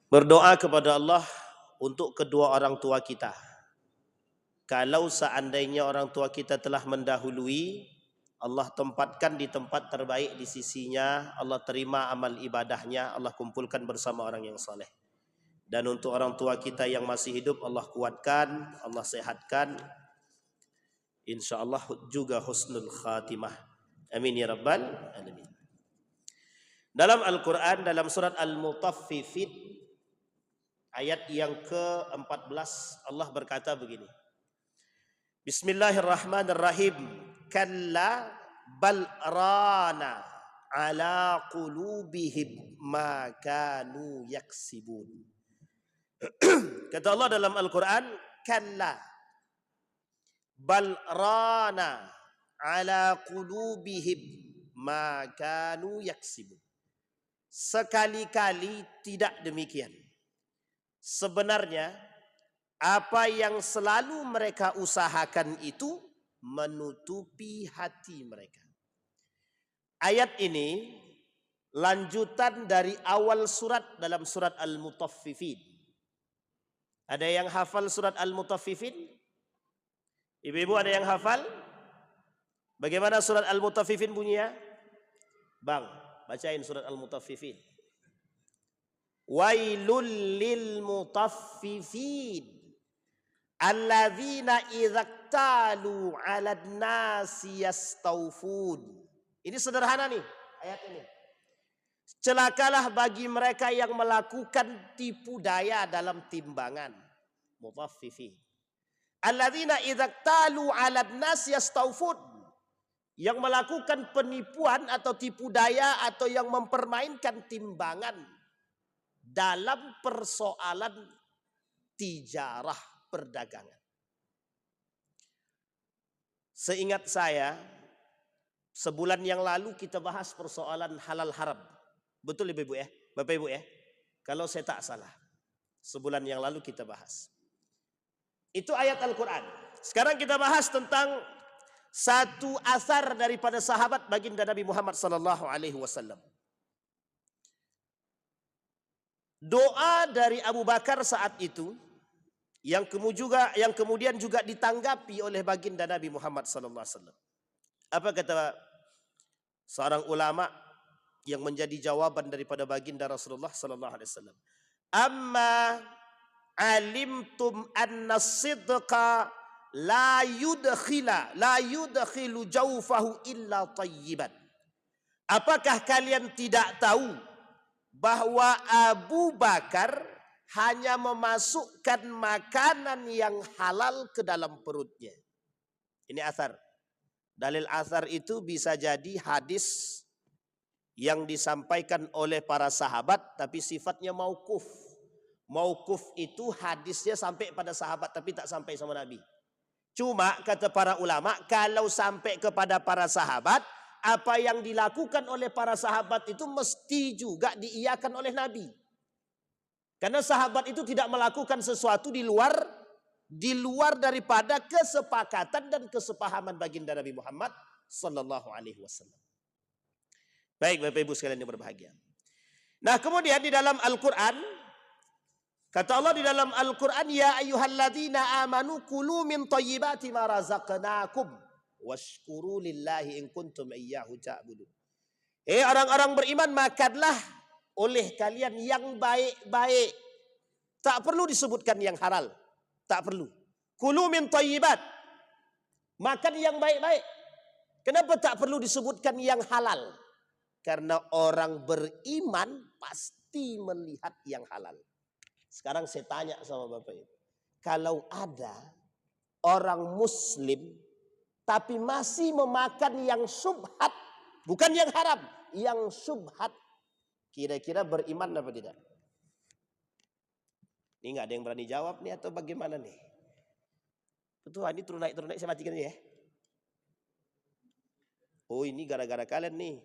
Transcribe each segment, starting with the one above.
Berdoa kepada Allah untuk kedua orang tua kita. Kalau seandainya orang tua kita telah mendahului, Allah tempatkan di tempat terbaik di sisinya, Allah terima amal ibadahnya, Allah kumpulkan bersama orang yang saleh. Dan untuk orang tua kita yang masih hidup, Allah kuatkan, Allah sehatkan, insyaallah juga husnul khatimah. Amin ya rabbal alamin. Dalam Al-Quran, dalam surat Al-Mutaffifin, ayat yang ke-14, Allah berkata begini. Bismillahirrahmanirrahim. Kalla bal rana ala qulubihim ma kanu yaksibun. Kata Allah dalam Al-Quran, kalla bal rana ala qulubihim ma kanu yaksibun. Sekali-kali tidak demikian. Sebenarnya apa yang selalu mereka usahakan itu menutupi hati mereka. Ayat ini lanjutan dari awal surat dalam surat Al-Mutaffifin. Ada yang hafal surat Al-Mutaffifin? Ibu-ibu ada yang hafal? Bagaimana surat Al-Mutaffifin bunyinya? Bang, bacain surat Al-Mutaffifin. Wailul lil mutaffifin alladzina idza talu 'alan nasi yastawfun. Ini sederhana nih ayat ini. Celakalah bagi mereka yang melakukan tipu daya dalam timbangan. Mutaffifin. Alladzina idza talu 'alan nasi yastawfun. Yang melakukan penipuan atau tipu daya atau yang mempermainkan timbangan dalam persoalan tijarah perdagangan. Seingat saya, sebulan yang lalu kita bahas persoalan halal haram. Betul Ibu ya? Bapak Ibu ya? Kalau saya tak salah. Sebulan yang lalu kita bahas. Itu ayat Al-Quran. Sekarang kita bahas tentang satu asar daripada sahabat baginda Nabi Muhammad sallallahu alaihi wasallam. Doa dari Abu Bakar saat itu yang kemudian juga ditanggapi oleh baginda Nabi Muhammad sallallahu alaihi wasallam. Apa kata seorang ulama yang menjadi jawaban daripada baginda Rasulullah sallallahu alaihi wasallam? Amma alimtum anna sidqa la yudkhilu jawfahu illa tayyiban. Apakah kalian tidak tahu bahwa Abu Bakar hanya memasukkan makanan yang halal ke dalam perutnya? Ini asar. Dalil asar itu bisa jadi hadis yang disampaikan oleh para sahabat tapi sifatnya mauquf. Mauquf itu hadisnya sampai pada sahabat tapi tak sampai sama Nabi. Cuma kata para ulama, kalau sampai kepada para sahabat, apa yang dilakukan oleh para sahabat itu mesti juga diiyakan oleh Nabi. Karena sahabat itu tidak melakukan sesuatu di luar daripada kesepakatan dan kesepahaman baginda Nabi Muhammad sallallahu alaihi wasallam. Baik Bapak Ibu sekalian yang berbahagia. Nah, kemudian di dalam Al-Qur'an kata Allah di dalam Al-Quran, ya ayyuhalladzina amanu kulu min thayyibati ma razaqnakum washkuru lillahi in kuntum iyyahu ta'budun. Orang-orang beriman, makanlah oleh kalian yang baik-baik. Tak perlu disebutkan yang halal. Tak perlu. Kulu min thayyibat. Makan yang baik-baik. Kenapa tak perlu disebutkan yang halal? Karena orang beriman pasti melihat yang halal. Sekarang saya tanya sama Bapak Ibu. Kalau ada orang muslim tapi masih memakan yang syubhat, bukan yang haram, yang syubhat, kira-kira beriman apa tidak? Ini nggak ada yang berani jawab nih atau bagaimana nih? Betul, ini turun naik saya matikan ya. Oh ini gara-gara kalian nih.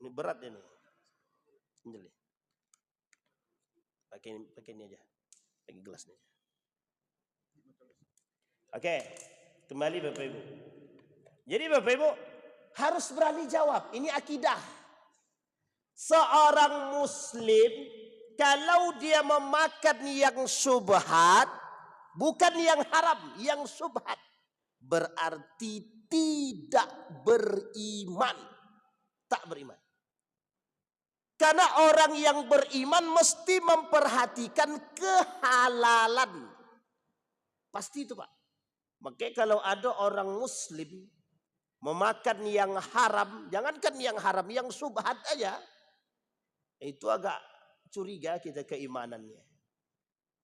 Ini berat ya nih. Ini pakai ini aja. Pakai gelasnya aja. Oke, kembali Bapak Ibu. Jadi Bapak Ibu harus berani jawab. Ini akidah. Seorang muslim kalau dia memakan yang syubhat, bukan yang haram, yang syubhat, berarti tidak beriman. Tak beriman. Karena orang yang beriman mesti memperhatikan kehalalan. Pasti itu Pak. Makanya kalau ada orang muslim memakan yang haram, jangankan yang haram, yang syubhat aja, itu agak curiga kita keimanannya.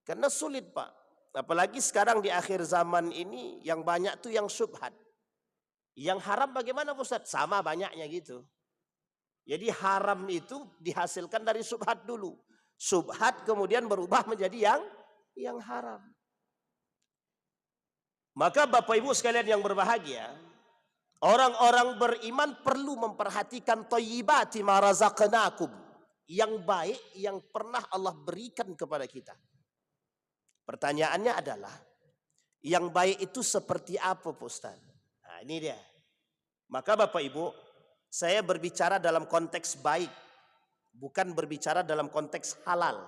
Karena sulit Pak. Apalagi sekarang di akhir zaman ini yang banyak tuh yang syubhat. Yang haram bagaimana Ustaz? Sama banyaknya gitu. Jadi haram itu dihasilkan dari syubhat dulu. Syubhat kemudian berubah menjadi yang haram. Maka Bapak Ibu sekalian yang berbahagia, orang-orang beriman perlu memperhatikan thayyibati ma razaqnakum, yang baik yang pernah Allah berikan kepada kita. Pertanyaannya adalah, yang baik itu seperti apa Pak Ustaz? Nah ini dia. Maka Bapak Ibu, saya berbicara dalam konteks baik, bukan berbicara dalam konteks halal.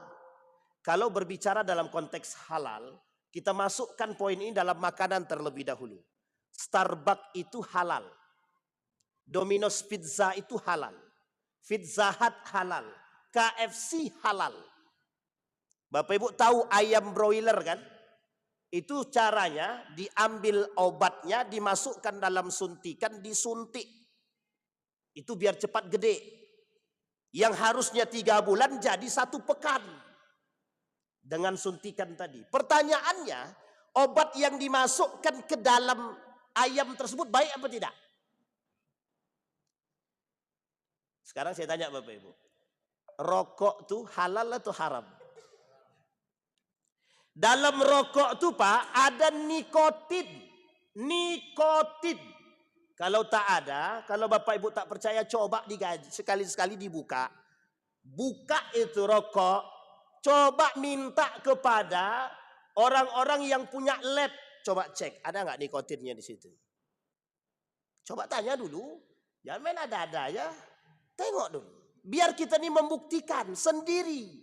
Kalau berbicara dalam konteks halal, kita masukkan poin ini dalam makanan terlebih dahulu. Starbucks itu halal. Domino's Pizza itu halal. Pizza Hut halal. KFC halal. Bapak Ibu tahu ayam broiler kan? Itu caranya diambil obatnya, dimasukkan dalam suntikan, disuntik. Itu biar cepat gede. Yang harusnya 3 bulan jadi 1 pekan. Dengan suntikan tadi. Pertanyaannya, obat yang dimasukkan ke dalam ayam tersebut baik apa tidak? Sekarang saya tanya Bapak Ibu. Rokok tuh halal atau haram? Dalam rokok tuh Pak ada nikotin. Nikotin. Kalau tak ada, kalau Bapak Ibu tak percaya coba digaji, sekali-sekali dibuka. Buka itu rokok, coba minta kepada orang-orang yang punya lab, coba cek ada nggak nikotinnya di situ. Coba tanya dulu, jangan main ada-ada ya. Tengok dulu, biar kita nih membuktikan sendiri.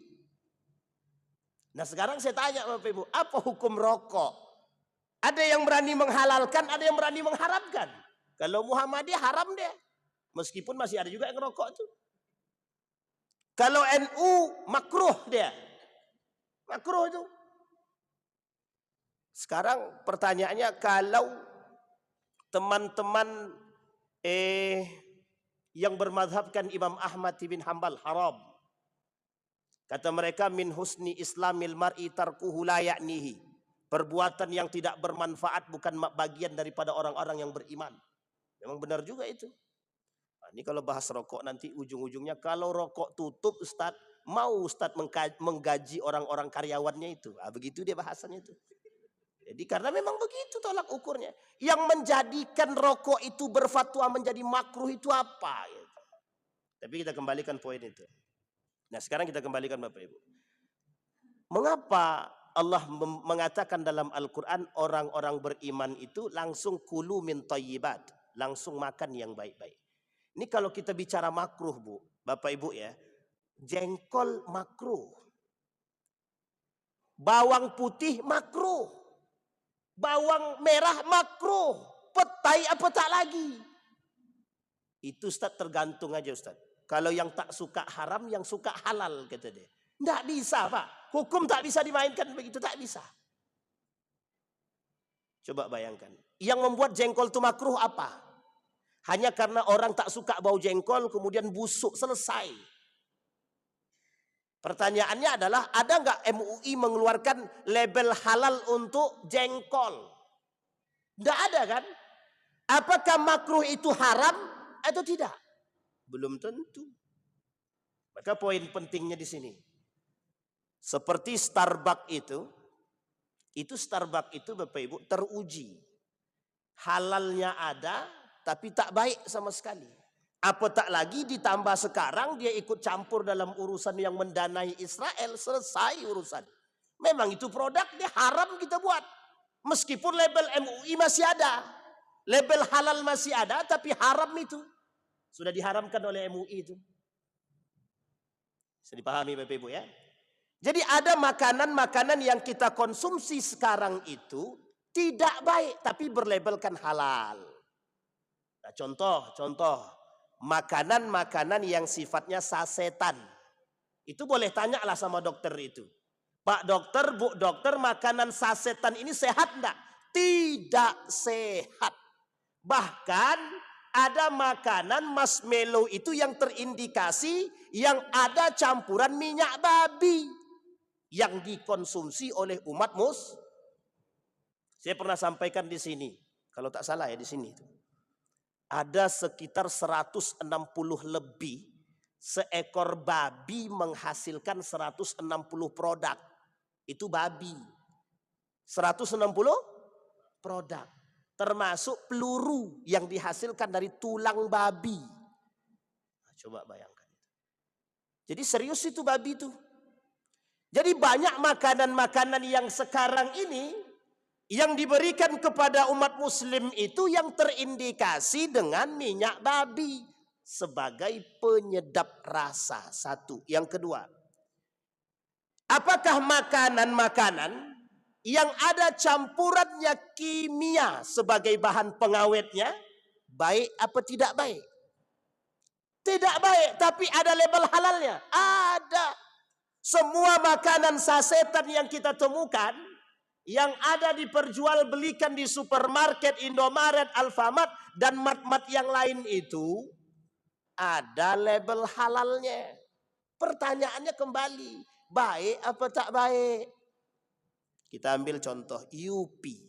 Nah sekarang saya tanya Bapak Ibu, apa hukum rokok? Ada yang berani menghalalkan, ada yang berani mengharamkan. Kalau Muhammadiyah haram deh. Meskipun masih ada juga yang ngerokok tuh. Kalau NU makruh dia. Makruh itu. Sekarang pertanyaannya, kalau teman-teman yang bermadhabkan Imam Ahmad bin Hanbal haram. Kata mereka min husni islamil mar'i tarkuhu la ya'nihi. Perbuatan yang tidak bermanfaat bukan bagian daripada orang-orang yang beriman. Memang benar juga itu. Nah, ini kalau bahas rokok nanti ujung-ujungnya kalau rokok tutup Ustadz, mau Ustadz menggaji orang-orang karyawannya itu. Nah, begitu dia bahasannya itu. Jadi karena memang begitu tolak ukurnya. Yang menjadikan rokok itu berfatwa menjadi makruh itu apa? Gitu. Tapi kita kembalikan poin itu. Nah sekarang kita kembalikan Bapak Ibu. Mengapa Allah mengatakan dalam Al-Quran orang-orang beriman itu langsung kulu min thayyibat. Langsung makan yang baik-baik. Ini kalau kita bicara makruh Bu, Bapak Ibu ya. Jengkol makruh. Bawang putih makruh. Bawang merah makruh. Petai apa tak lagi. Itu Ustaz tergantung aja Ustaz. Kalau yang tak suka haram, yang suka halal kata dia. Tidak bisa Pak. Hukum tak bisa dimainkan begitu, tak bisa. Coba bayangkan. Yang membuat jengkol itu makruh apa? Hanya karena orang tak suka bau jengkol kemudian busuk, selesai. Pertanyaannya adalah ada nggak MUI mengeluarkan label halal untuk jengkol? Tidak ada kan? Apakah makruh itu haram atau tidak? Belum tentu. Maka poin pentingnya di sini. Seperti Starbucks itu Starbucks itu Bapak Ibu teruji. Halalnya ada, tapi tak baik sama sekali. Apa tak lagi ditambah sekarang dia ikut campur dalam urusan yang mendanai Israel, selesai urusan. Memang itu produk dia haram kita buat. Meskipun label MUI masih ada. Label halal masih ada, tapi haram itu. Sudah diharamkan oleh MUI itu. Bisa dipahami Bapak Ibu ya. Jadi ada makanan-makanan yang kita konsumsi sekarang itu tidak baik tapi berlabelkan halal. Nah, contoh makanan-makanan yang sifatnya sasetan. Itu boleh tanyalah sama dokter itu. Pak dokter, Bu dokter, makanan sasetan ini sehat enggak? Tidak sehat. Bahkan ada makanan marshmallow itu yang terindikasi yang ada campuran minyak babi yang dikonsumsi oleh umat muslim. Saya pernah sampaikan di sini, kalau tak salah ya di sini. Ada sekitar 160 lebih seekor babi menghasilkan 160 produk. Itu babi. 160 produk. Termasuk peluru yang dihasilkan dari tulang babi. Nah, coba bayangkan. Jadi serius itu babi itu. Jadi banyak makanan-makanan yang sekarang ini yang diberikan kepada umat muslim itu yang terindikasi dengan minyak babi sebagai penyedap rasa. Satu. Yang kedua, apakah makanan-makanan yang ada campurannya kimia sebagai bahan pengawetnya baik apa tidak baik? Tidak baik, tapi ada label halalnya. Ada. Semua makanan sasetan yang kita temukan, yang ada diperjualbelikan di supermarket, Indomaret, Alfamart, dan mat-mat yang lain itu, ada label halalnya. Pertanyaannya kembali, baik apa tak baik? Kita ambil contoh Yupi,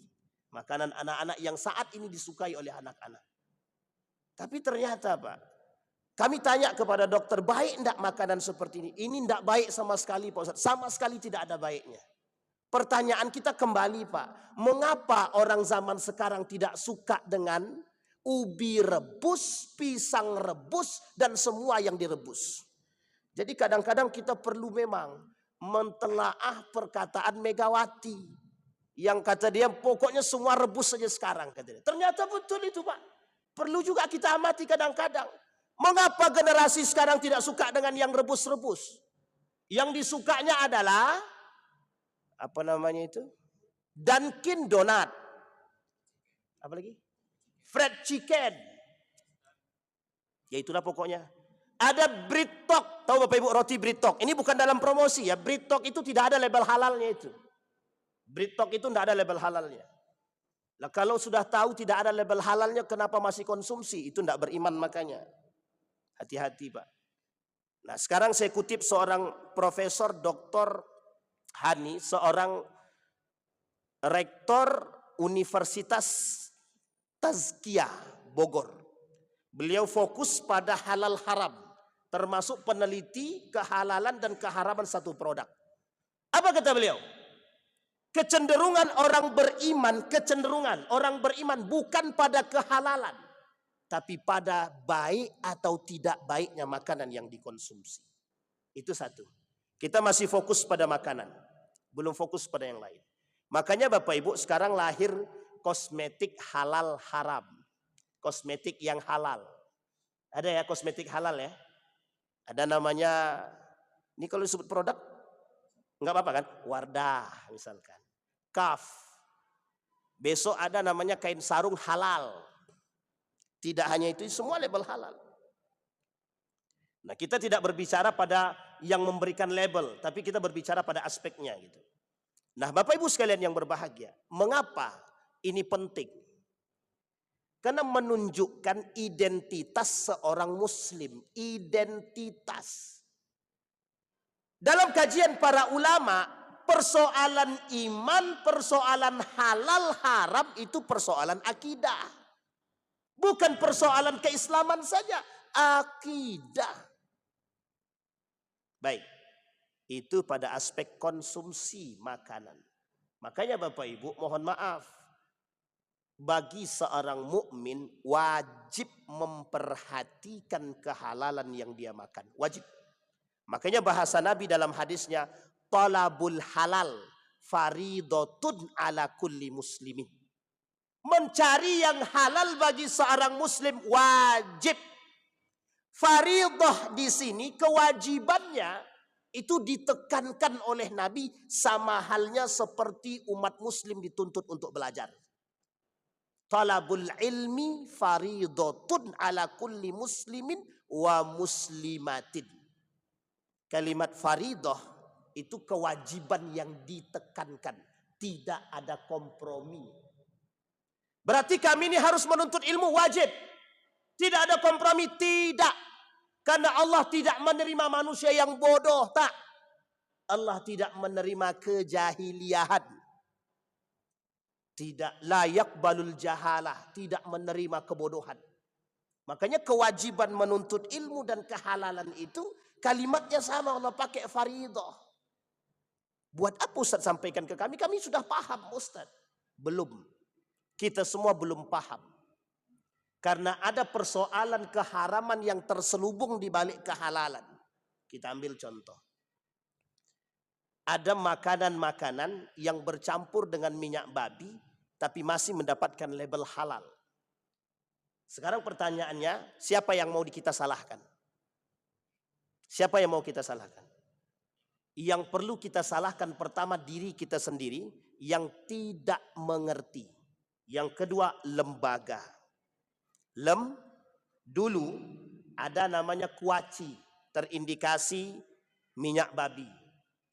makanan anak-anak yang saat ini disukai oleh anak-anak. Tapi ternyata Pak, kami tanya kepada dokter, baik enggak makanan seperti ini? Ini enggak baik sama sekali Pak Ustaz. Sama sekali tidak ada baiknya. Pertanyaan kita kembali Pak, mengapa orang zaman sekarang tidak suka dengan ubi rebus, pisang rebus, dan semua yang direbus? Jadi kadang-kadang kita perlu memang mentelaah perkataan Megawati. Yang kata dia, pokoknya semua rebus saja sekarang. Katanya. Ternyata betul itu Pak. Perlu juga kita amati kadang-kadang. Mengapa generasi sekarang tidak suka dengan yang rebus-rebus? Yang disukanya adalah apa namanya itu? Dunkin Donut. Apa lagi? Fried chicken. Ya itulah pokoknya. Ada Britok. Tahu Bapak Ibu roti Britok? Ini bukan dalam promosi ya. Britok itu tidak ada label halalnya itu. Britok itu tidak ada label halalnya. Lah kalau sudah tahu tidak ada label halalnya, kenapa masih konsumsi? Itu tidak beriman makanya. Hati-hati Pak. Nah sekarang saya kutip seorang Profesor Dr. Hani, seorang Rektor Universitas Tazkiyah Bogor. Beliau fokus pada halal haram, termasuk peneliti kehalalan dan keharaman satu produk. Apa kata beliau? Kecenderungan orang beriman bukan pada kehalalan, tapi pada baik atau tidak baiknya makanan yang dikonsumsi. Itu satu. Kita masih fokus pada makanan, belum fokus pada yang lain. Makanya Bapak Ibu sekarang lahir kosmetik halal haram. Kosmetik yang halal. Ada ya kosmetik halal ya. Ada namanya, ini kalau disebut produk, enggak apa-apa kan? Wardah misalkan. Kaf. Besok ada namanya kain sarung halal. Tidak hanya itu, semua label halal. Nah kita tidak berbicara pada yang memberikan label, tapi kita berbicara pada aspeknya gitu. Nah Bapak Ibu sekalian yang berbahagia, mengapa ini penting? Karena menunjukkan identitas seorang muslim. Identitas. Dalam kajian para ulama, persoalan iman, persoalan halal haram itu persoalan akidah. Bukan persoalan keislaman saja, akidah. Baik, itu pada aspek konsumsi makanan. Makanya Bapak Ibu mohon maaf. Bagi seorang mukmin wajib memperhatikan kehalalan yang dia makan. Wajib. Makanya bahasa Nabi dalam hadisnya, talabul halal faridotun ala kulli muslimin. Mencari yang halal bagi seorang muslim wajib. Faridah di sini kewajibannya itu ditekankan oleh Nabi sama halnya seperti umat muslim dituntut untuk belajar. Talabul ilmi faridatun ala kulli muslimin wa muslimatin. Kalimat faridah itu kewajiban yang ditekankan. Tidak ada kompromi. Berarti kami ini harus menuntut ilmu wajib. Tidak ada kompromi, tidak. Karena Allah tidak menerima manusia yang bodoh, tak. Allah tidak menerima kejahiliahan. Tidak, layak balul jahalah, tidak menerima kebodohan. Makanya kewajiban menuntut ilmu dan kehalalan itu kalimatnya sama, Allah pakai faridah. Buat apa Ustaz sampaikan ke kami? Kami sudah paham Ustaz. Belum. Kita semua belum paham. Karena ada persoalan keharaman yang terselubung di balik kehalalan. Kita ambil contoh. Ada makanan-makanan yang bercampur dengan minyak babi, tapi masih mendapatkan label halal. Sekarang pertanyaannya, siapa yang mau kita salahkan? Siapa yang mau kita salahkan? Yang perlu kita salahkan pertama diri kita sendiri yang tidak mengerti. Yang kedua lembaga. Dulu ada namanya kuaci, terindikasi minyak babi.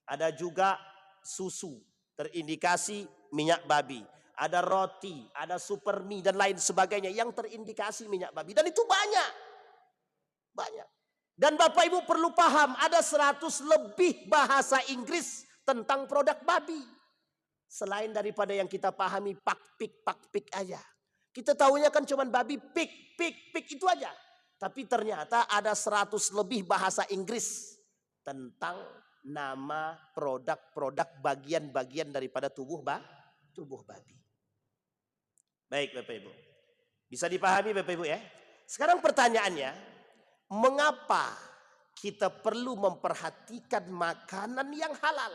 Ada juga susu, terindikasi minyak babi. Ada roti, ada super mie dan lain sebagainya yang terindikasi minyak babi. Dan itu banyak. Banyak. Dan Bapak Ibu perlu paham, ada 100 lebih bahasa Inggris tentang produk babi. Selain daripada yang kita pahami pakpik aja. Kita tahunya kan cuma babi pik itu aja. Tapi ternyata ada 100 lebih bahasa Inggris tentang nama produk-produk bagian-bagian daripada tubuh babi. Baik Bapak Ibu. Bisa dipahami Bapak Ibu ya? Sekarang pertanyaannya, mengapa kita perlu memperhatikan makanan yang halal?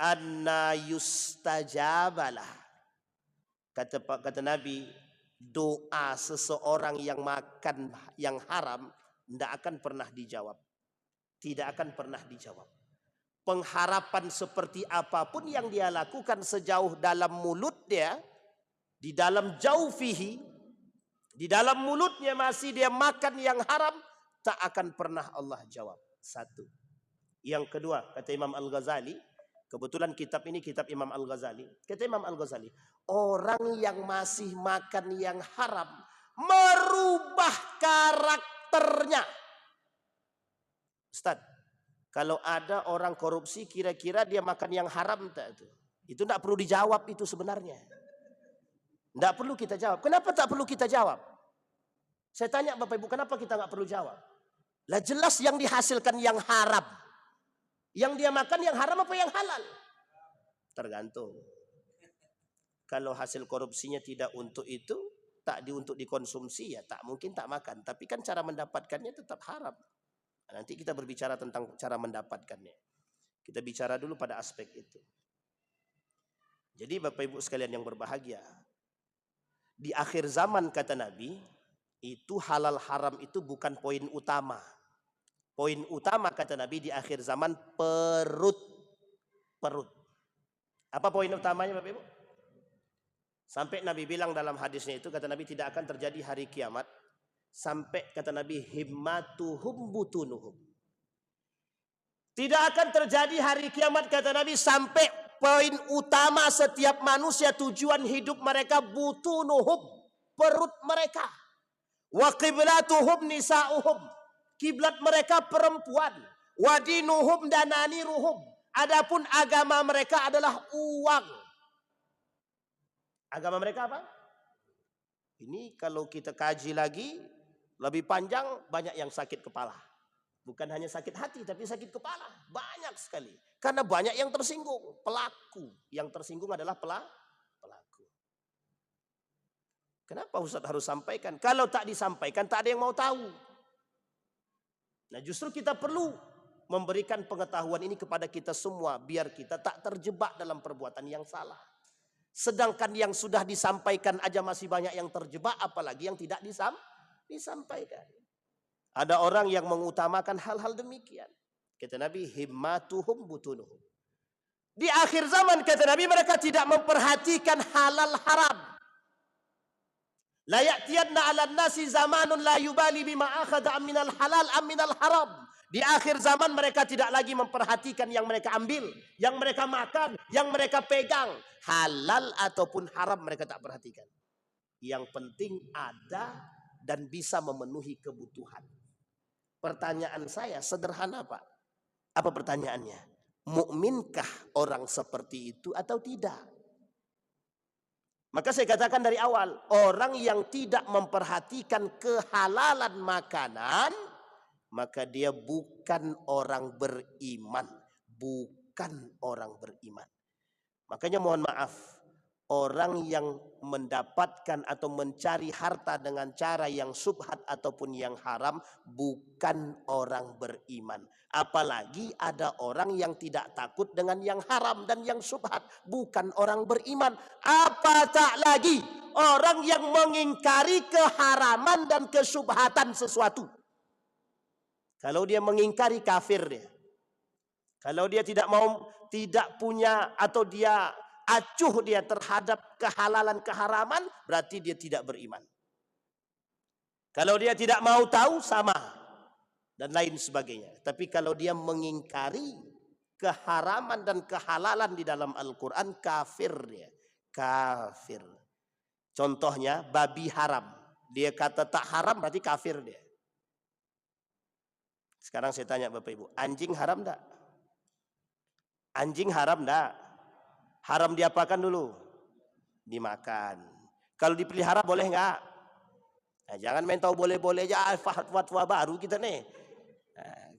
Anna yustajabalah. Kata Nabi, doa seseorang yang makan yang haram tidak akan pernah dijawab. Tidak akan pernah dijawab. Pengharapan seperti apapun yang dia lakukan sejauh dalam mulut dia, di dalam jaufihi, di dalam mulutnya masih dia makan yang haram, tak akan pernah Allah jawab. Satu. Yang kedua, kata Imam Al-Ghazali, kebetulan kitab ini kitab Imam Al-Ghazali. Kata Imam Al-Ghazali, orang yang masih makan yang haram merubah karakternya. Ustaz, kalau ada orang korupsi kira-kira dia makan yang haram tak itu? Itu tidak perlu dijawab itu sebenarnya. Tidak perlu kita jawab. Kenapa tak perlu kita jawab? Saya tanya Bapak Ibu, kenapa kita nggak perlu jawab? Lah jelas yang dihasilkan yang haram. Yang dia makan yang haram apa yang halal? Tergantung. Kalau hasil korupsinya tidak untuk itu, tak untuk dikonsumsi ya tak mungkin tak makan. Tapi kan cara mendapatkannya tetap haram. Nanti kita berbicara tentang cara mendapatkannya. Kita bicara dulu pada aspek itu. Jadi Bapak Ibu sekalian yang berbahagia, di akhir zaman kata Nabi, itu halal haram itu bukan poin utama. Poin utama kata Nabi di akhir zaman perut. Apa poin utamanya Bapak Ibu? Sampai Nabi bilang dalam hadisnya itu, kata Nabi tidak akan terjadi hari kiamat sampai kata Nabi himmatuhum butunuhum. Tidak akan terjadi hari kiamat kata Nabi sampai poin utama setiap manusia, tujuan hidup mereka butunuhum, perut mereka. Wa qiblatuhum nisa'uhum, kiblat mereka perempuan. Wa dinuhum dananiruhum, adapun agama mereka adalah uang. Agama mereka apa? Ini kalau kita kaji lagi lebih panjang, banyak yang sakit kepala. Bukan hanya sakit hati tapi sakit kepala, banyak sekali. Karena banyak yang tersinggung, pelaku. Yang tersinggung adalah pelaku. Kenapa Ustaz harus sampaikan? Kalau tak disampaikan tak ada yang mau tahu. Nah justru kita perlu memberikan pengetahuan ini kepada kita semua biar kita tak terjebak dalam perbuatan yang salah. Sedangkan yang sudah disampaikan aja masih banyak yang terjebak, apalagi yang tidak disampaikan. Ada orang yang mengutamakan hal-hal demikian. Kata Nabi, himmatuhum butunuhum. Di akhir zaman kata Nabi, mereka tidak memperhatikan halal haram. La ya'tiyanna 'alan nasi zamanun la yubali bima akhadha minal halal am minal haram. Di akhir zaman mereka tidak lagi memperhatikan yang mereka ambil, yang mereka makan, yang mereka pegang. Halal ataupun haram mereka tak perhatikan. Yang penting ada dan bisa memenuhi kebutuhan. Pertanyaan saya sederhana, Pak. Apa pertanyaannya? Mukminkah orang seperti itu atau tidak? Maka saya katakan dari awal, orang yang tidak memperhatikan kehalalan makanan, maka dia bukan orang beriman. Bukan orang beriman. Makanya mohon maaf, orang yang mendapatkan atau mencari harta dengan cara yang subhat ataupun yang haram, bukan orang beriman. Apalagi ada orang yang tidak takut dengan yang haram dan yang subhat, bukan orang beriman. Apatah lagi orang yang mengingkari keharaman dan kesubhatan sesuatu. Kalau dia mengingkari, kafir dia. Kalau dia tidak mau, tidak punya, atau dia acuh dia terhadap kehalalan keharaman, berarti dia tidak beriman. Kalau dia tidak mau tahu, sama, dan lain sebagainya. Tapi kalau dia mengingkari keharaman dan kehalalan di dalam Al-Quran, kafir dia. Kafir. Contohnya babi haram. Dia kata tak haram, berarti kafir dia. Sekarang saya tanya Bapak Ibu, anjing haram enggak? Anjing haram enggak? Haram diapakan dulu? Dimakan. Kalau dipelihara boleh enggak? Nah, jangan main tahu boleh-boleh aja, fatwa baru kita nih. Nah,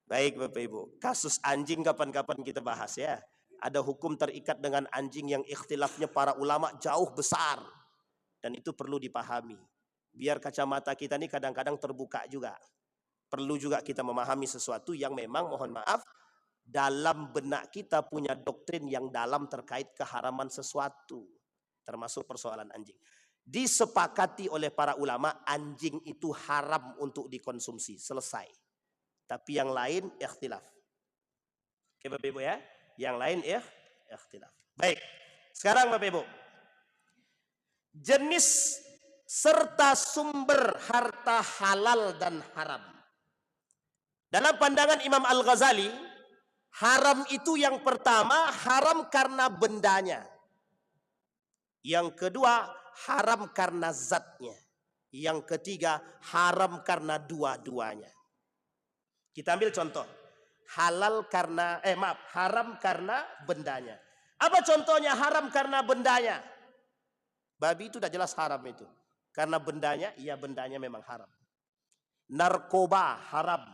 baik Bapak Ibu, kasus anjing kapan-kapan kita bahas ya. Ada hukum terikat dengan anjing yang ikhtilafnya para ulama jauh besar. Dan itu perlu dipahami. Biar kacamata kita nih kadang-kadang terbuka juga. Perlu juga kita memahami sesuatu yang memang mohon maaf, dalam benak kita punya doktrin yang dalam terkait keharaman sesuatu. Termasuk persoalan anjing. Disepakati oleh para ulama, anjing itu haram untuk dikonsumsi. Selesai. Tapi yang lain ikhtilaf. Oke Bapak Ibu ya. Yang lain ikhtilaf. Baik. Sekarang Bapak Ibu. Jenis serta sumber harta halal dan haram. Dalam pandangan Imam Al-Ghazali, haram itu yang pertama, haram karena bendanya. Yang kedua, haram karena zatnya. Yang ketiga, haram karena dua-duanya. Kita ambil contoh. Haram karena bendanya. Apa contohnya haram karena bendanya? Babi itu sudah jelas haram itu. Karena bendanya, iya bendanya memang haram. Narkoba haram.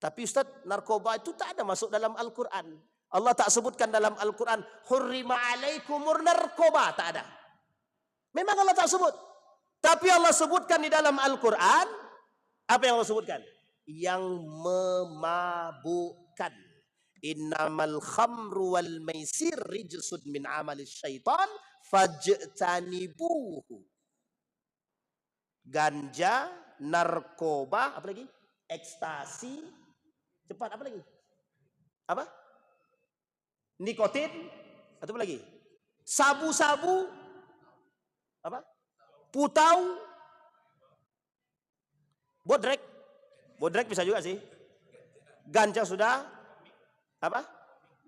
Tapi Ustaz, narkoba itu tak ada masuk dalam Al-Quran. Allah tak sebutkan dalam Al-Quran, hurrima alaikumur narkoba. Tak ada. Memang Allah tak sebut. Tapi Allah sebutkan di dalam Al-Quran, apa yang Allah sebutkan? Yang memabukkan. Innamal khamru wal maisir rijsun min amalis syaitan fajtanibuhu. Ganja, narkoba, apa lagi? Ekstasi, cepat apa lagi? Apa? Nikotin, atau apa lagi? Sabu-sabu, apa? Putau, bodrek. Bodrek bisa juga sih. Ganja sudah, apa?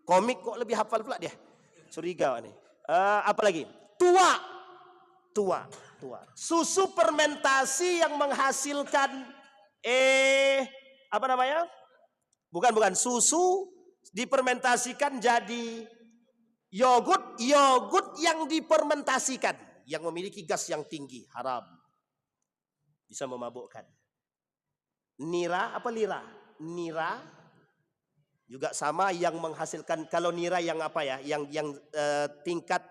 Komik kok lebih hafal pula dia. Curiga nih. Apa lagi? Tua. Susu fermentasi yang menghasilkan apa namanya? Bukan susu difermentasikan jadi yogurt yang difermentasikan yang memiliki gas yang tinggi, haram. Bisa memabukkan. Nira juga sama yang menghasilkan, kalau nira yang apa ya? Yang tingkat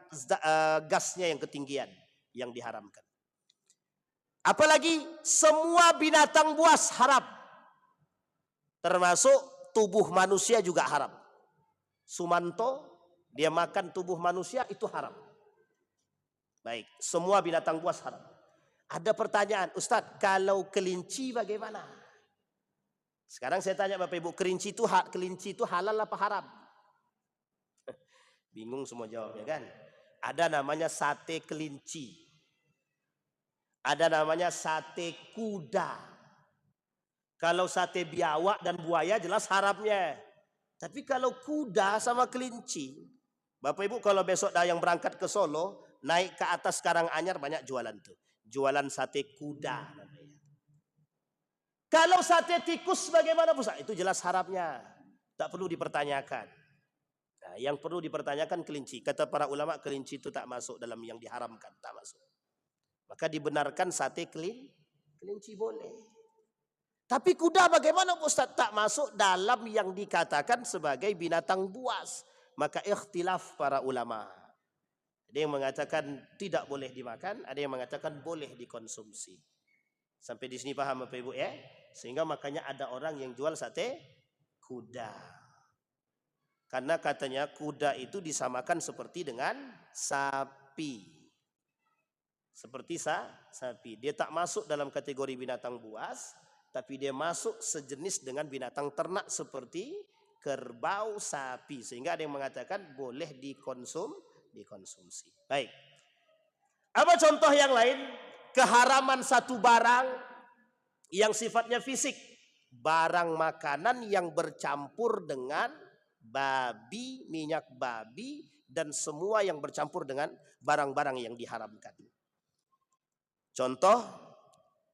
gasnya yang ketinggian yang diharamkan. Apalagi semua binatang buas haram. Termasuk tubuh manusia juga haram. Sumanto dia makan tubuh manusia itu haram. Baik, semua binatang buas haram. Ada pertanyaan, Ustadz, kalau kelinci bagaimana? Sekarang saya tanya Bapak Ibu, kelinci itu halal apa haram? Bingung semua jawabnya kan? Ada namanya sate kelinci. Ada namanya sate kuda. Kalau sate biawak dan buaya jelas haramnya. Tapi kalau kuda sama kelinci, Bapak Ibu kalau besok yang berangkat ke Solo, naik ke atas Karanganyar banyak jualan tuh. Jualan sate kuda namanya. Kalau sate tikus bagaimana Ustaz? Itu jelas haramnya. Tak perlu dipertanyakan. Nah, yang perlu dipertanyakan kelinci. Kata para ulama kelinci itu tak masuk dalam yang diharamkan. Tak masuk. Maka dibenarkan sate kelinci boleh. Tapi kuda bagaimana Ustaz? Tak masuk dalam yang dikatakan sebagai binatang buas. Maka ikhtilaf para ulama. Ada yang mengatakan tidak boleh dimakan. Ada yang mengatakan boleh dikonsumsi. Sampai di sini paham Bapak Ibu ya? Sehingga makanya ada orang yang jual sate kuda. Karena katanya kuda itu disamakan seperti dengan sapi. Seperti sapi. Dia tak masuk dalam kategori binatang buas. Tapi dia masuk sejenis dengan binatang ternak seperti kerbau, sapi. Sehingga ada yang mengatakan boleh dikonsumsi. Baik. Apa contoh yang lain? Keharaman satu barang yang sifatnya fisik. Barang makanan yang bercampur dengan babi, minyak babi, dan semua yang bercampur dengan barang-barang yang diharamkan. Contoh,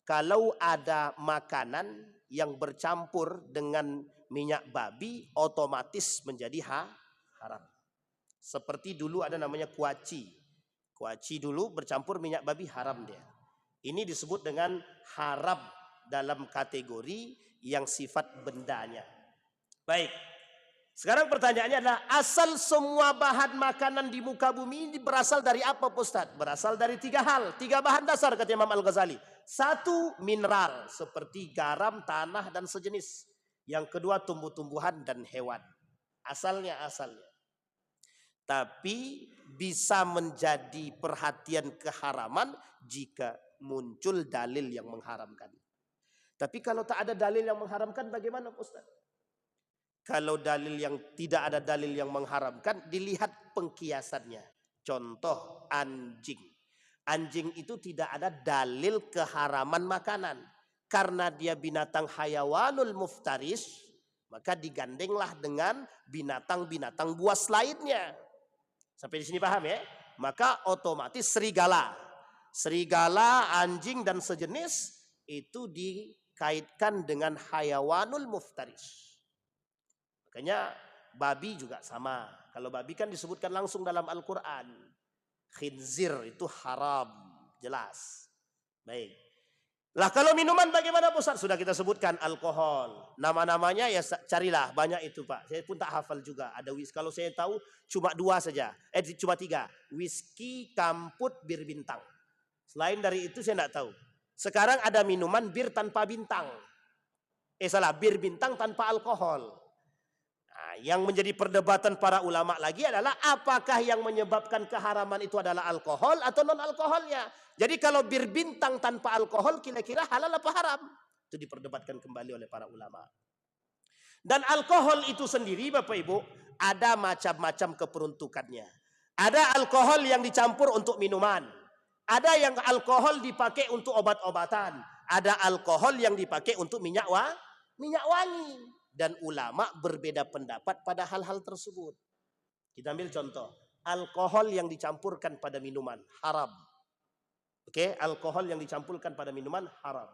kalau ada makanan yang bercampur dengan minyak babi, otomatis menjadi haram. Seperti dulu ada namanya kuaci. Kuaci dulu bercampur minyak babi, haram dia. Ini disebut dengan haram dalam kategori yang sifat bendanya. Baik. Sekarang pertanyaannya adalah asal semua bahan makanan di muka bumi ini berasal dari apa Ustaz? Berasal dari 3 hal, 3 bahan dasar kata Imam Al-Ghazali. 1 mineral seperti garam, tanah dan sejenis. Yang kedua tumbuh-tumbuhan dan hewan. Asalnya. Tapi bisa menjadi perhatian keharaman jika muncul dalil yang mengharamkan. Tapi kalau tak ada dalil yang mengharamkan bagaimana Ustaz? Kalau tidak ada dalil yang mengharamkan, dilihat pengkiasannya. Contoh anjing. Anjing itu tidak ada dalil keharaman makanan. Karena dia binatang hayawanul muftaris, maka digandenglah dengan binatang-binatang buas lainnya. Sampai di sini paham ya? Maka otomatis serigala. Serigala, anjing dan sejenis itu dikaitkan dengan hayawanul muftaris. Makanya babi juga sama. Kalau babi kan disebutkan langsung dalam Al-Quran. Khinzir itu haram. Jelas. Baik. Lah kalau minuman bagaimana Ustaz? Sudah kita sebutkan alkohol. Nama-namanya ya carilah. Banyak itu Pak. Saya pun tak hafal juga. Ada kalau saya tahu cuma 2 saja. Cuma 3. Whisky, kamput, bir bintang. Selain dari itu saya tidak tahu. Sekarang ada minuman bir tanpa bintang. Bir bintang tanpa alkohol. Yang menjadi perdebatan para ulama lagi adalah apakah yang menyebabkan keharaman itu adalah alkohol atau non-alkoholnya. Jadi kalau bir bintang tanpa alkohol kira-kira halal apa haram? Itu diperdebatkan kembali oleh para ulama. Dan alkohol itu sendiri Bapak Ibu ada macam-macam keperuntukannya. Ada alkohol yang dicampur untuk minuman. Ada yang alkohol dipakai untuk obat-obatan. Ada alkohol yang dipakai untuk minyak wangi. Dan ulama berbeda pendapat pada hal-hal tersebut. Kita ambil contoh. Alkohol yang dicampurkan pada minuman haram. Oke, alkohol yang dicampurkan pada minuman haram.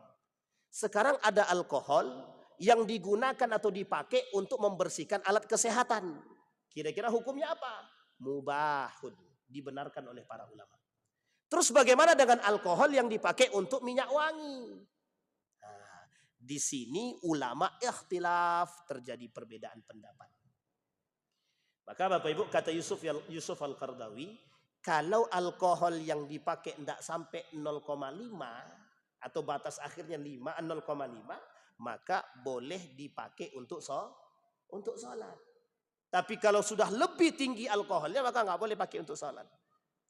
Sekarang ada alkohol yang digunakan atau dipakai untuk membersihkan alat kesehatan. Kira-kira hukumnya apa? Mubahun. Dibenarkan oleh para ulama. Terus bagaimana dengan alkohol yang dipakai untuk minyak wangi? Di sini ulama ikhtilaf, terjadi perbedaan pendapat. Maka Bapak Ibu kata Yusuf Al-Qardawi, kalau alkohol yang dipakai tidak sampai 0,5 atau batas akhirnya 0,5, maka boleh dipakai untuk sholat. Tapi kalau sudah lebih tinggi alkoholnya maka nggak boleh pakai untuk sholat.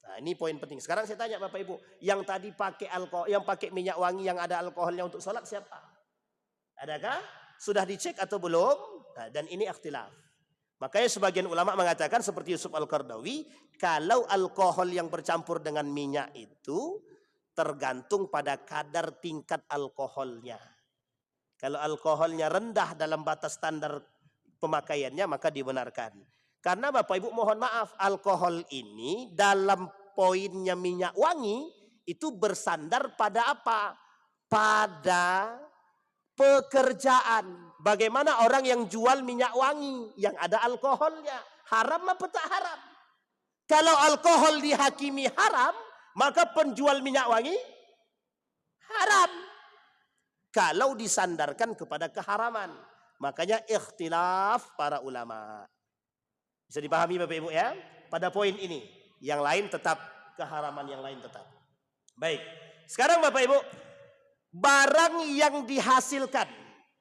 Nah, ini poin penting. Sekarang saya tanya Bapak Ibu, yang tadi pakai alkohol, yang pakai minyak wangi yang ada alkoholnya untuk sholat siapa? Adakah? sudah dicek atau belum? Nah, dan ini ikhtilaf. Makanya sebagian ulama mengatakan seperti Yusuf Al-Qardawi, kalau alkohol yang bercampur dengan minyak itu tergantung pada kadar tingkat alkoholnya. Kalau alkoholnya rendah dalam batas standar pemakaiannya maka dibenarkan. Karena Bapak Ibu mohon maaf, alkohol ini dalam poinnya minyak wangi itu bersandar pada apa? Pada pekerjaan. Bagaimana orang yang jual minyak wangi yang ada alkoholnya, haram apa tak haram? Kalau alkohol dihakimi haram, maka penjual minyak wangi haram. Kalau disandarkan kepada keharaman, makanya ikhtilaf para ulama. Bisa dipahami Bapak Ibu ya? Pada poin ini, yang lain tetap keharaman, yang lain tetap. Baik, sekarang Bapak Ibu, barang yang dihasilkan,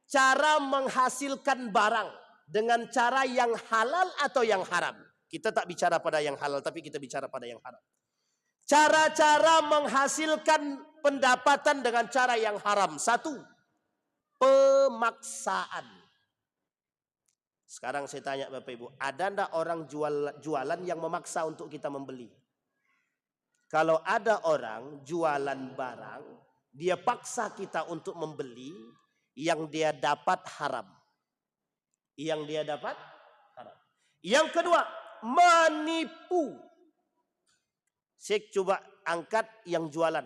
cara menghasilkan barang dengan cara yang halal atau yang haram. Kita tak bicara pada yang halal, tapi kita bicara pada yang haram. Cara-cara menghasilkan pendapatan dengan cara yang haram. Satu, pemaksaan. Sekarang saya tanya Bapak Ibu, ada enggak orang jualan yang memaksa untuk kita membeli? Kalau ada orang jualan barang, dia paksa kita untuk membeli, yang dia dapat haram. Yang dia dapat haram. Yang kedua, menipu. Saya coba angkat yang jualan.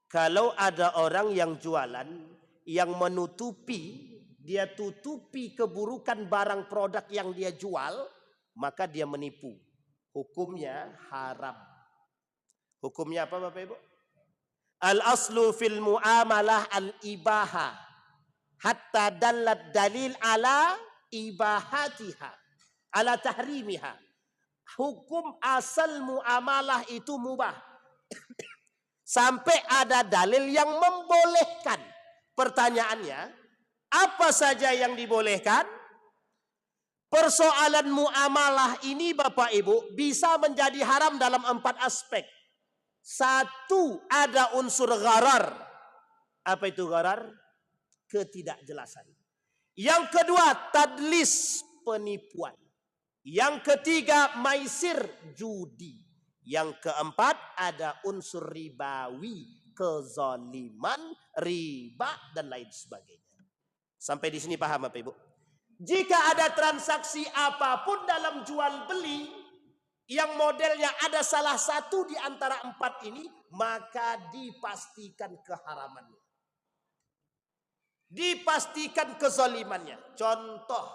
Kalau ada orang yang jualan, yang menutupi, dia tutupi keburukan barang produk yang dia jual, maka dia menipu. Hukumnya haram. Hukumnya apa Bapak Ibu? Al-aslu fil mu'amalah al-ibaha hatta dallat dalil ala ibahatiha, ala tahrimiha. Hukum asal muamalah itu mubah sampai ada dalil yang membolehkan. Pertanyaannya, apa saja yang dibolehkan? Persoalan muamalah ini Bapak Ibu bisa menjadi haram dalam 4 aspek. Satu, ada unsur gharar. Apa itu gharar? Ketidakjelasan. Yang kedua, tadlis, penipuan. Yang ketiga, maisir, judi. Yang keempat, ada unsur ribawi, kezaliman, riba, dan lain sebagainya. Sampai di sini paham Bapak Ibu? Jika ada transaksi apapun dalam jual beli, yang modelnya ada salah satu di antara 4 ini, maka dipastikan keharamannya. Dipastikan kezalimannya. Contoh,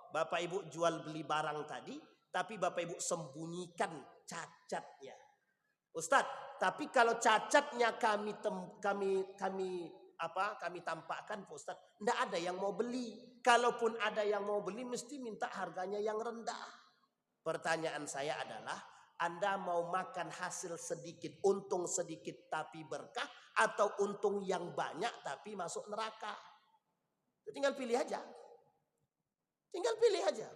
Bapak Ibu jual beli barang tadi, tapi Bapak Ibu sembunyikan cacatnya. Ustadz, tapi kalau cacatnya kami tampakkan, Ustadz, tidak ada yang mau beli. Kalaupun ada yang mau beli, mesti minta harganya yang rendah. Pertanyaan saya adalah, Anda mau makan hasil sedikit, untung sedikit tapi berkah, atau untung yang banyak tapi masuk neraka? Tinggal pilih aja. Tinggal pilih aja.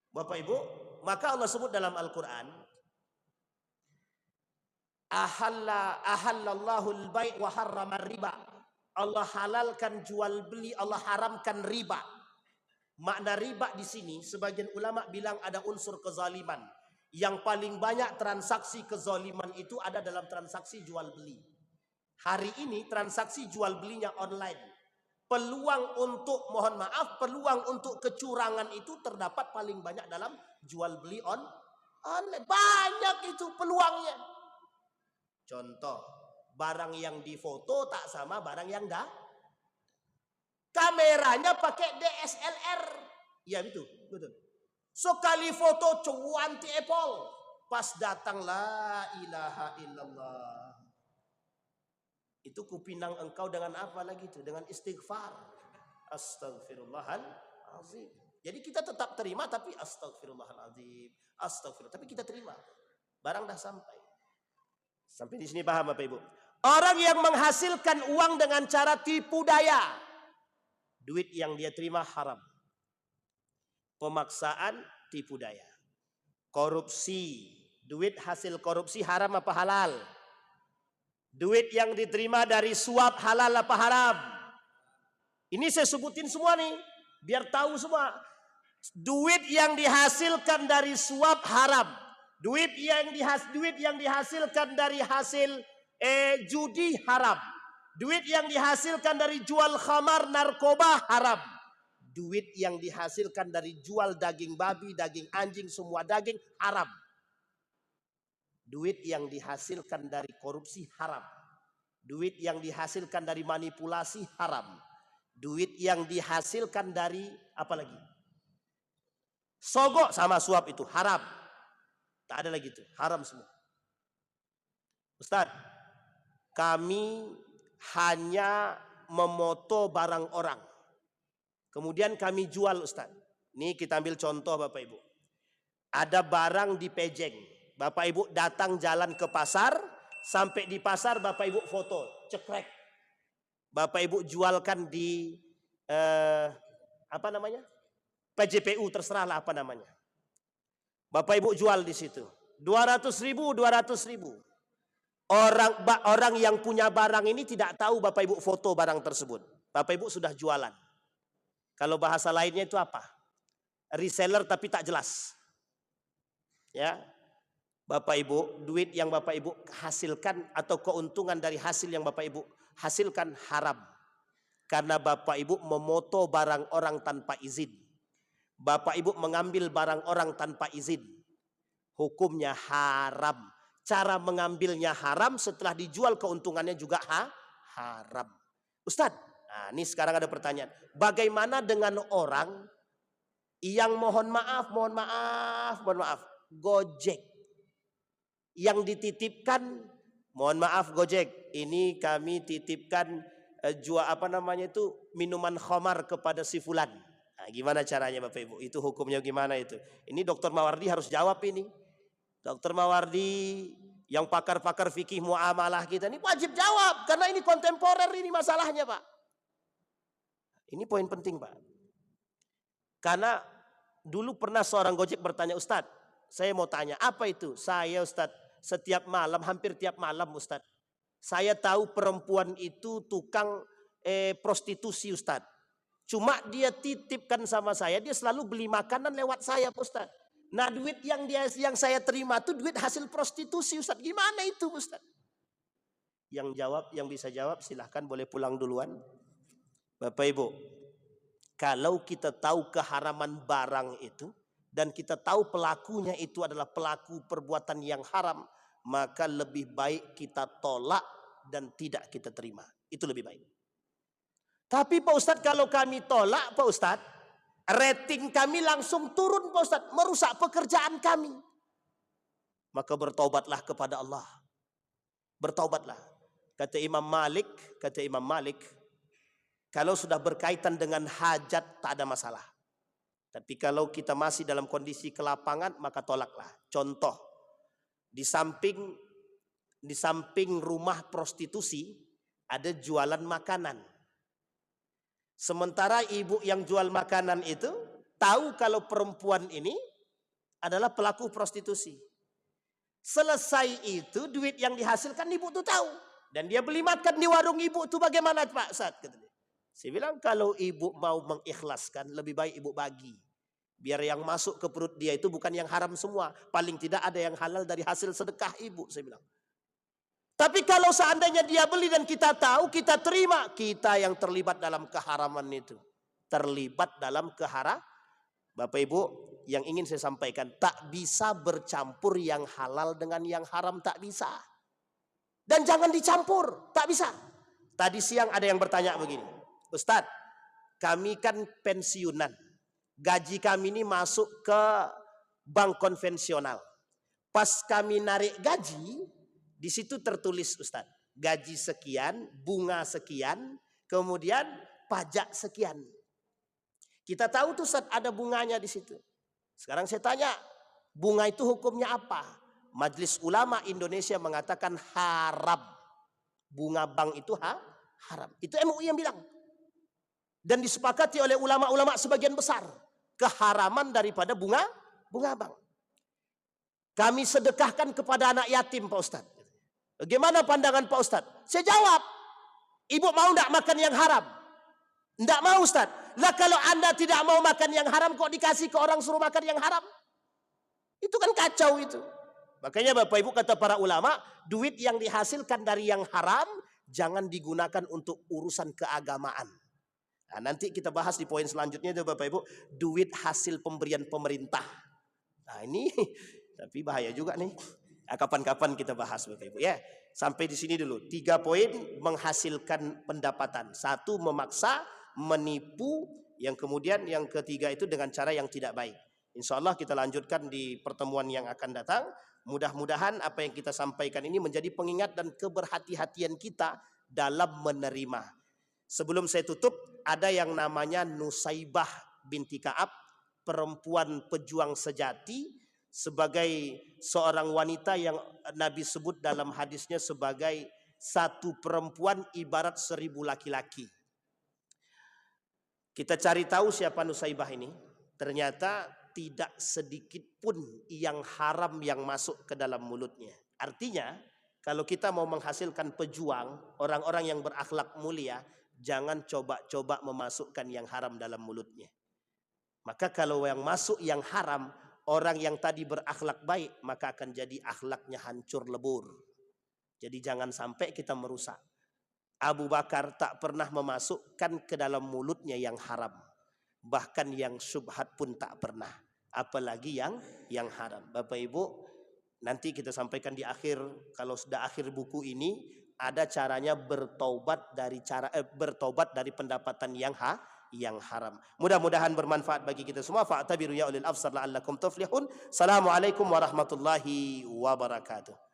Bapak Ibu, maka Allah sebut dalam Al-Quran, ahallallahu al-bai' wa harrama riba. Allah halalkan jual beli, Allah haramkan riba. Makna riba di sini, sebagian ulama bilang ada unsur kezaliman. Yang paling banyak transaksi kezaliman itu ada dalam transaksi jual beli. Hari ini transaksi jual belinya online. Peluang untuk, mohon maaf, peluang untuk kecurangan itu terdapat paling banyak dalam jual beli online. Banyak itu peluangnya. Contoh, barang yang difoto tak sama barang yang dah. Kameranya pakai DSLR. Ya betul. Sekali foto cuanti Apple. Pas datang, la ilaha illallah. Itu kupinang engkau dengan apa lagi itu? Dengan istighfar. Astaghfirullahaladzim. Jadi kita tetap terima, tapi astaghfirullahaladzim. Astaghfirullah. Tapi kita terima. Barang dah sampai. Sampai di sini paham Bapak Ibu? Orang yang menghasilkan uang dengan cara tipu daya. Duit yang dia terima haram. Pemaksaan, tipu daya. Korupsi. Duit hasil korupsi haram apa halal? Duit yang diterima dari suap halal apa haram? Ini saya sebutin semua nih, biar tahu semua. Duit yang dihasilkan dari suap haram. Duit yang dihasilkan dari hasil judi haram. Duit yang dihasilkan dari jual khamar, narkoba haram. Duit yang dihasilkan dari jual daging babi, daging anjing, semua daging haram. Duit yang dihasilkan dari korupsi haram. Duit yang dihasilkan dari manipulasi haram. Duit yang dihasilkan dari apa lagi? Sogok sama suap itu haram. Tak ada lagi itu, haram semua. Ustaz, kami hanya memoto barang orang. Kemudian kami jual, Ustaz. Ini kita ambil contoh Bapak Ibu. Ada barang di Pejeng. Bapak Ibu datang jalan ke pasar. Sampai di pasar Bapak Ibu foto. Cekrek. Bapak Ibu jualkan di apa namanya? PJPU, terserahlah apa namanya. Bapak Ibu jual di situ. 200.000, 200.000. Orang yang punya barang ini tidak tahu Bapak Ibu foto barang tersebut. Bapak Ibu sudah jualan. Kalau bahasa lainnya itu apa? Reseller tapi tak jelas. Ya. Bapak Ibu, duit yang Bapak Ibu hasilkan atau keuntungan dari hasil yang Bapak Ibu hasilkan haram. Karena Bapak Ibu memoto barang orang tanpa izin. Bapak Ibu mengambil barang orang tanpa izin. Hukumnya haram. Cara mengambilnya haram, setelah dijual keuntungannya juga haram. Ustadz, nah ini sekarang ada pertanyaan. Bagaimana dengan orang yang mohon maaf, Gojek. Yang dititipkan, mohon maaf Gojek, ini kami titipkan jual minuman khamar kepada si fulan. Nah, gimana caranya Bapak Ibu? Itu hukumnya gimana itu? Ini Dokter Mawardi harus jawab ini. Dokter Mawardi yang pakar-pakar fikih muamalah kita ini wajib jawab. Karena ini kontemporer ini masalahnya Pak. Ini poin penting Pak. Karena dulu pernah seorang Gojek bertanya, Ustadz, saya mau tanya, apa itu? Saya Ustadz, setiap malam, hampir tiap malam Ustadz. Saya tahu perempuan itu tukang prostitusi Ustadz. Cuma dia titipkan sama saya, dia selalu beli makanan lewat saya Ustadz. Nah duit yang saya terima itu duit hasil prostitusi Ustadz. Gimana itu Ustadz? Yang bisa jawab silahkan boleh pulang duluan. Bapak Ibu, kalau kita tahu keharaman barang itu dan kita tahu pelakunya itu adalah pelaku perbuatan yang haram, maka lebih baik kita tolak dan tidak kita terima. Itu lebih baik. Tapi Pak Ustadz, kalau kami tolak Pak Ustadz, rating kami langsung turun Pak Ustadz, merusak pekerjaan kami. Maka bertaubatlah kepada Allah. Bertaubatlah. Kata Imam Malik, kalau sudah berkaitan dengan hajat tak ada masalah. Tapi kalau kita masih dalam kondisi kelapangan, maka tolaklah. Contoh, di samping rumah prostitusi ada jualan makanan. Sementara ibu yang jual makanan itu tahu kalau perempuan ini adalah pelaku prostitusi. Selesai itu duit yang dihasilkan ibu itu tahu. Dan dia beli makan di warung ibu itu bagaimana Pak Ustadz? Saya bilang kalau ibu mau mengikhlaskan lebih baik ibu bagi. Biar yang masuk ke perut dia itu bukan yang haram semua. Paling tidak ada yang halal dari hasil sedekah ibu, saya bilang. Tapi kalau seandainya dia beli dan kita tahu, kita terima. Kita yang terlibat dalam keharaman itu. Terlibat dalam keharaman. Bapak Ibu, yang ingin saya sampaikan. Tak bisa bercampur yang halal dengan yang haram. Tak bisa. Dan jangan dicampur. Tak bisa. Tadi siang ada yang bertanya begini. Ustadz, kami kan pensiunan. Gaji kami ini masuk ke bank konvensional. Pas kami narik gaji, di situ tertulis Ustadz, gaji sekian, bunga sekian, kemudian pajak sekian. Kita tahu tuh Ustadz ada bunganya di situ. Sekarang saya tanya, bunga itu hukumnya apa? Majelis Ulama Indonesia mengatakan haram. Bunga bank itu haram. Itu MUI yang bilang. Dan disepakati oleh ulama-ulama sebagian besar. Keharaman daripada bunga bank. Kami sedekahkan kepada anak yatim Pak Ustadz. Bagaimana pandangan Pak Ustadz? Saya jawab, ibu mau tidak makan yang haram? Tidak mau Ustaz. Lah kalau Anda tidak mau makan yang haram kok dikasih ke orang suruh makan yang haram? Itu kan kacau itu. Makanya Bapak Ibu kata para ulama, duit yang dihasilkan dari yang haram jangan digunakan untuk urusan keagamaan. Nah, nanti kita bahas di poin selanjutnya itu Bapak Ibu, duit hasil pemberian pemerintah. Nah ini tapi bahaya juga nih. Nah, kapan-kapan kita bahas Bapak Ibu ya. Sampai di sini dulu. 3 poin menghasilkan pendapatan. 1 memaksa, menipu, yang kemudian yang ketiga itu dengan cara yang tidak baik. Insya Allah kita lanjutkan di pertemuan yang akan datang. Mudah-mudahan apa yang kita sampaikan ini menjadi pengingat dan keberhati-hatian kita dalam menerima. Sebelum saya tutup, ada yang namanya Nusaibah binti Ka'ab, perempuan pejuang sejati, sebagai seorang wanita yang Nabi sebut dalam hadisnya sebagai satu perempuan ibarat 1000 laki-laki. Kita cari tahu siapa Nusaibah ini. Ternyata tidak sedikit pun yang haram yang masuk ke dalam mulutnya. Artinya kalau kita mau menghasilkan pejuang, orang-orang yang berakhlak mulia, jangan coba-coba memasukkan yang haram dalam mulutnya. Maka kalau yang masuk yang haram, orang yang tadi berakhlak baik, maka akan jadi akhlaknya hancur lebur. Jadi jangan sampai kita merusak. Abu Bakar tak pernah memasukkan ke dalam mulutnya yang haram. Bahkan yang syubhat pun tak pernah. Apalagi yang haram. Bapak Ibu, nanti kita sampaikan di akhir, kalau sudah akhir buku ini, ada caranya bertobat dari pendapatan yang haram. Mudah-mudahan bermanfaat bagi kita semua. Fa'tabiru ya ulil absar la'allakum tuflihun. Assalamualaikum warahmatullahi wabarakatuh.